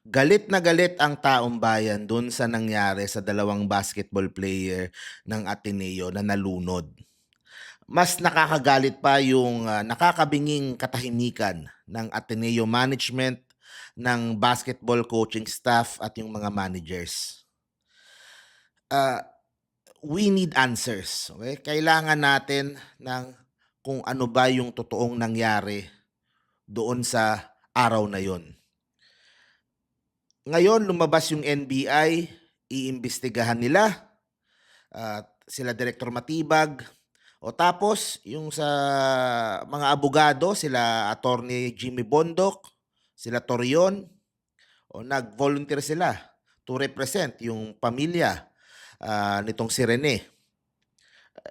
Galit na galit ang taong bayan dun sa nangyari sa dalawang basketball player ng Ateneo na nalunod. Mas nakakagalit pa yung nakakabinging katahimikan ng Ateneo management, ng basketball coaching staff at yung mga managers. Ah, we need answers. Okay? Kailangan natin ng kung ano ba yung totoong nangyari doon sa araw na yon. Ngayon lumabas yung NBI, iimbestigahan nila sila Director Matibag. O tapos, yung sa mga abogado, sila Attorney Jimmy Bondok, sila Torion, o nag-volunteer sila to represent yung pamilya nitong si Rene.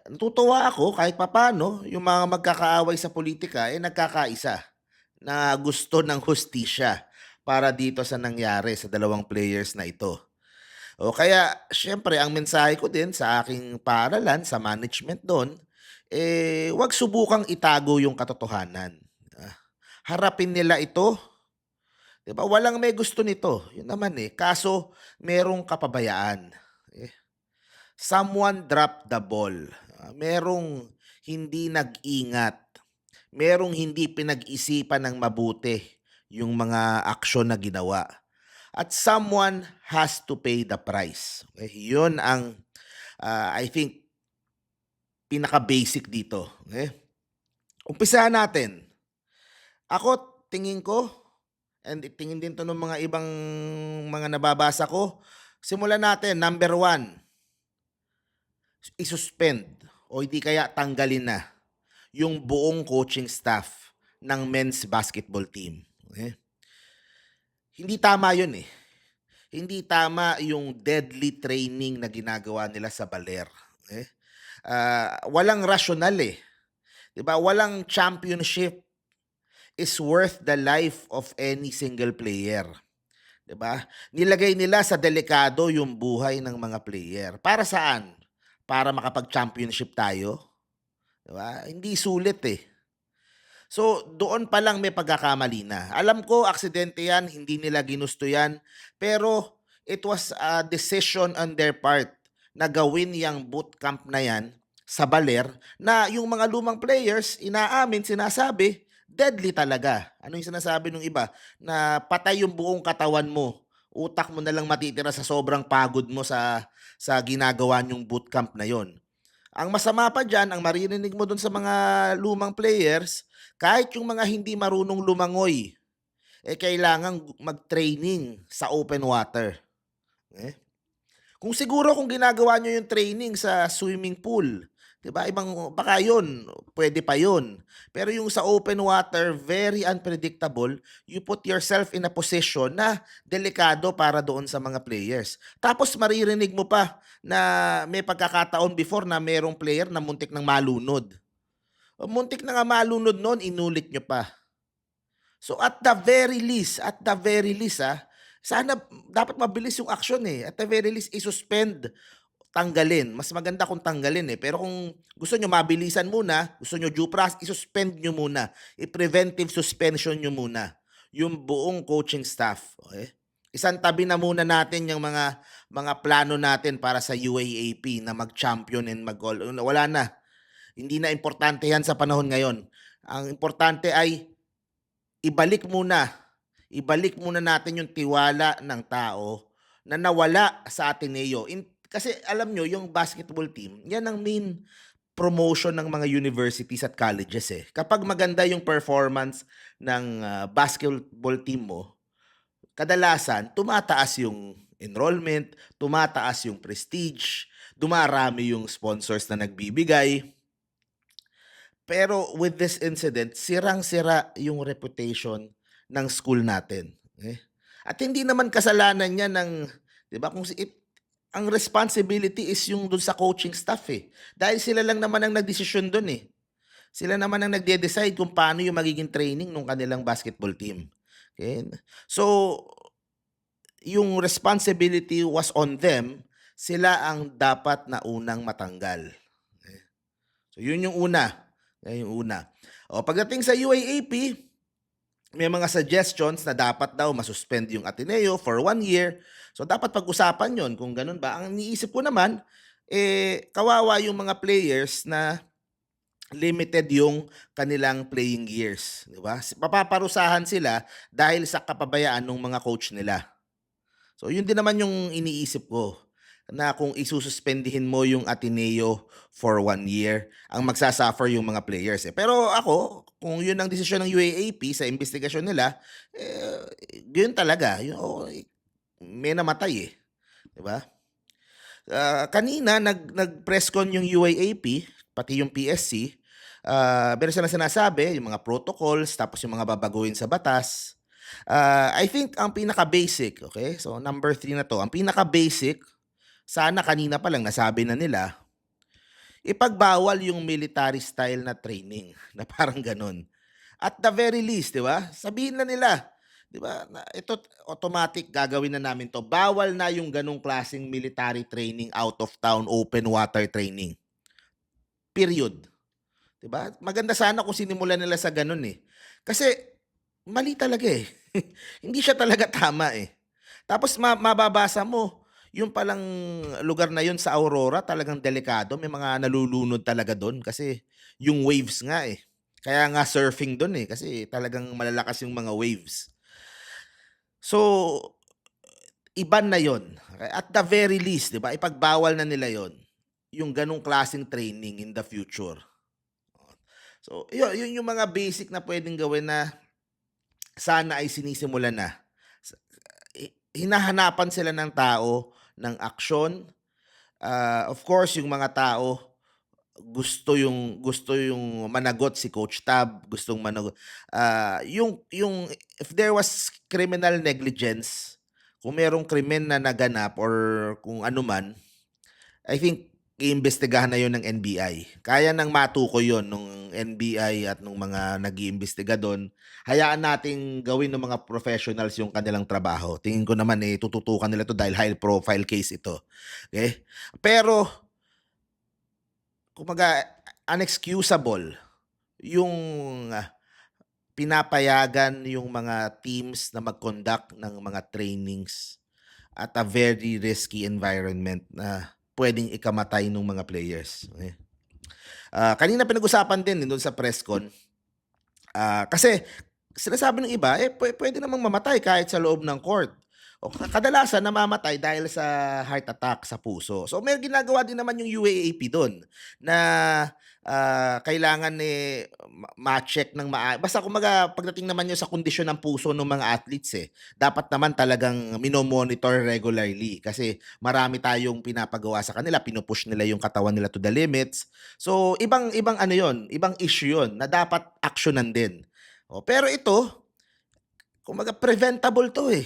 Natutuwa ako kahit papano yung mga magkakaaway sa politika nagkakaisa na gusto ng hustisya para dito sa nangyari sa dalawang players na ito. O kaya siyempre ang mensahe ko din sa aking paaralan, sa management do'n, 'wag subukang itago yung katotohanan. Ah, Harapin nila ito, 'di ba? Walang may gusto nito, yun naman, kaso merong kapabayaan. Eh, Someone dropped the ball. Merong hindi nag-ingat, merong hindi pinag-isipan ng mabuti yung mga aksyon na ginawa. At someone has to pay the price. Yun ang I think pinaka-basic dito. Umpisahan natin. Ako, tingin ko, and tingin din to ng mga ibang mga nababasa ko, simulan natin, number one, isuspend o hindi kaya tanggalin na yung buong coaching staff ng men's basketball team. Hindi tama yun eh. Hindi tama yung deadly training na ginagawa nila sa Baler. Walang rational eh. 'Di ba? Walang championship is worth the life of any single player. 'Di ba? Nilagay nila sa delikado yung buhay ng mga player. Para saan? Para makapag-championship tayo? 'Di ba? Hindi sulit eh. So, doon pa lang may pagkakamali na. Alam ko, aksidente yan, hindi nila ginusto yan, pero it was a decision on their part na gawin yung bootcamp na yan sa Baler na yung mga lumang players, inaamin, sinasabi, deadly talaga. Ano yung sinasabi ng iba? Na patay yung buong katawan mo. Utak mo na lang matitira sa sobrang pagod mo sa ginagawa nyong bootcamp na yon. Ang masama pa diyan, ang maririnig mo dun sa mga lumang players, kahit yung mga hindi marunong lumangoy, kailangang mag-training sa open water. Eh? Kung siguro kung ginagawa nyo yung training sa swimming pool, 'di ba? Ibang baka 'yun, pwede pa 'yun. Pero yung sa open water, very unpredictable. You put yourself in a position na delikado para doon sa mga players. Tapos maririnig mo pa na may pagkakataon before na merong player na muntik ng malunod. Muntik na nga malunod noon, inulit nyo pa. So at the very least sana dapat mabilis yung action eh. At the very least i-suspend, tanggalin. Mas maganda kung tanggalin eh. Pero kung gusto nyo mabilisan muna, gusto nyo due process, i-suspend nyo muna. I-preventive suspension nyo muna yung buong coaching staff. Okay? Isang tabi na muna natin yung mga plano natin para sa UAAP na mag-champion and mag-all. Wala na. Hindi na importante yan sa panahon ngayon. Ang importante ay ibalik muna. Ibalik muna natin yung tiwala ng tao na nawala sa Ateneo. Kasi alam nyo, yung basketball team, yan ang main promotion ng mga universities at colleges eh. Kapag maganda yung performance ng basketball team mo, kadalasan tumataas yung enrollment, tumataas yung prestige, dumarami yung sponsors na nagbibigay. Pero with this incident, sirang-sira yung reputation ng school natin. At hindi naman kasalanan niya ng, 'di ba, ang responsibility is yung dun sa coaching staff eh. Dahil sila lang naman ang nagdesisyon dun eh. Sila naman ang nagde-decide kung paano yung magiging training ng kanilang basketball team. Okay? So, yung responsibility was on them, sila ang dapat na unang matanggal. So, yun yung una. Yan yung una. O, pagdating sa UAAP, may mga suggestions na dapat daw masuspend yung Ateneo for 1 year. So, dapat pag-usapan yon kung ganun ba. Ang iniisip ko naman, kawawa yung mga players na limited yung kanilang playing years, 'di ba? Mapaparusahan sila dahil sa kapabayaan ng mga coach nila. So, yun din naman yung iniisip ko, na kung isususpendihin mo yung Ateneo for 1 year, ang magsa-suffer yung mga players, eh. Pero ako, kung yun ang desisyon ng UAAP sa investigasyon nila, yun talaga, yun, may namatay, eh, 'di ba? Kanina nag-press con yung UAAP, pati yung PSC, meron silang sinasabi, yung mga protocols, tapos yung mga babaguhin sa batas. I think ang pinaka-basic, okay? So, number 3 na 'to. Ang pinaka-basic, sana kanina pa lang nasabi na nila, ipagbawal yung military style na training, na parang gano'n. At the very least, 'di ba? Sabihin na nila, 'di ba, na ito automatic gagawin na namin 'to. Bawal na yung gano'ng klaseng military training, out of town, open water training. Period. 'Di ba? Maganda sana kung sinimulan nila sa gano'n, eh. Kasi mali talaga, eh. Hindi siya talaga tama, eh. Tapos mababasa mo, yung palang lugar na yun sa Aurora talagang delikado, may mga nalulunod talaga dun kasi yung waves nga, eh. Kaya nga surfing dun, eh, kasi talagang malalakas yung mga waves. So, iban na yon. At the very least, 'di ba, ipagbawal na nila yon, yung ganong klaseng training in the future. So, yun yung mga basic na puwedeng gawin na sana ay sinisimulan na. Sa hinahanapan sila ng tao ng aksyon. Of course, yung mga tao gusto yung managot si Coach Tab, gustong managot, yung if there was criminal negligence, kung merong krimen na naganap or kung ano man, I think iimbestigahan na 'yun ng NBI. Kaya ng matukoy 'yun nung NBI at nung mga nag-iimbestiga do'n. Hayaan nating gawin ng mga professionals yung kanilang trabaho. Tingin ko naman, eh, tututukan nila 'to dahil high profile case ito, okay. Pero kumbaga unexcusable yung, pinapayagan yung mga teams na mag-conduct ng mga trainings at a very risky environment na puwedeng ikamatay ng mga players, okey. Kanina pinag-usapan din do'n sa press con, kasi sinasabi ng iba, puwede namang mamatay kahit sa loob ng court. O kadalasan namamatay dahil sa heart attack sa puso. So may ginagawa din naman yung UAAP do'n na, kailangan, ma-check ng basta kumbaga pagdating naman yun sa kondisyon ng puso ng mga athletes, dapat naman talagang mino-monitor regularly kasi marami tayong pinapagawa sa kanila, pinu-push nila yung katawan nila to the limits. So ibang ibang ano yon, ibang issue yon na dapat aksiyunan din. Pero ito, kumbaga preventable 'to, eh.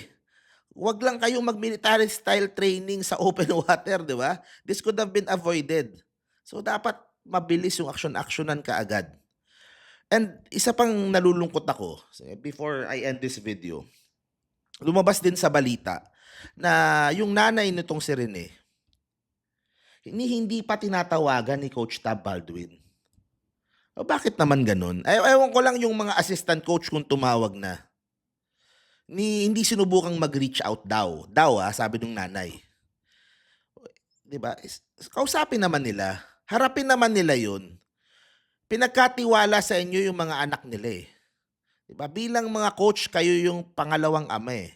'Wag lang kayong mag-military style training sa open water, 'di ba? This could have been avoided. So, dapat mabilis yung aksyon-aksyonan kaagad. And isa pang nalulungkot ako, before I end this video, lumabas din sa balita na yung nanay nitong si Rene, hindi pa tinatawagan ni Coach Tab Baldwin. Bakit naman gano'n? Ewan ko lang yung mga assistant coach kung tumawag na. Hindi sinubukang mag-reach out daw. Daw, sabi nung nanay. 'Di ba? Kausapin naman nila. Harapin naman nila 'yun. Pinagkatiwala sa inyo yung mga anak nila, eh. 'Di ba? Bilang mga coach, kayo yung pangalawang ama, eh.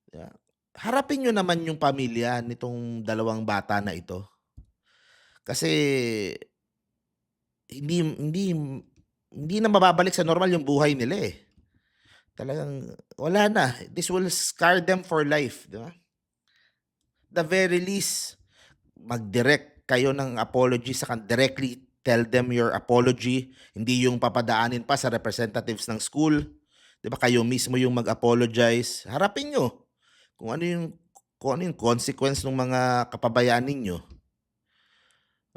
'Di ba? Harapin niyo naman yung pamilya nitong dalawang bata na ito. Kasi hindi hindi hindi na mababalik sa normal yung buhay nila, eh. Talagang wala na. This will scar them for life, 'di ba? The very least, mag-direct kayo ng apology directly tell them your apology, hindi yung papadaanin pa sa representatives ng school, 'di ba? Kayo mismo yung mag-apologize. Harapin niyo kung ano yung consequence ng mga kapabayaan ninyo,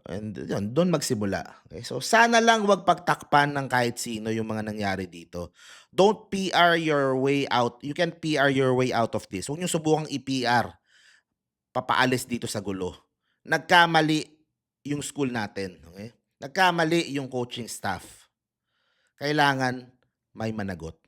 and yun, dun magsimula. Okay, so sana lang 'wag pagtakpan ng kahit sino yung mga nangyari dito. Don't PR your way out. You can't PR your way out of this. Huwag niyong subukang i-PR papaalis dito sa gulo. Nagkamali yung school natin, okay? Nagkamali yung coaching staff. Kailangan may managot.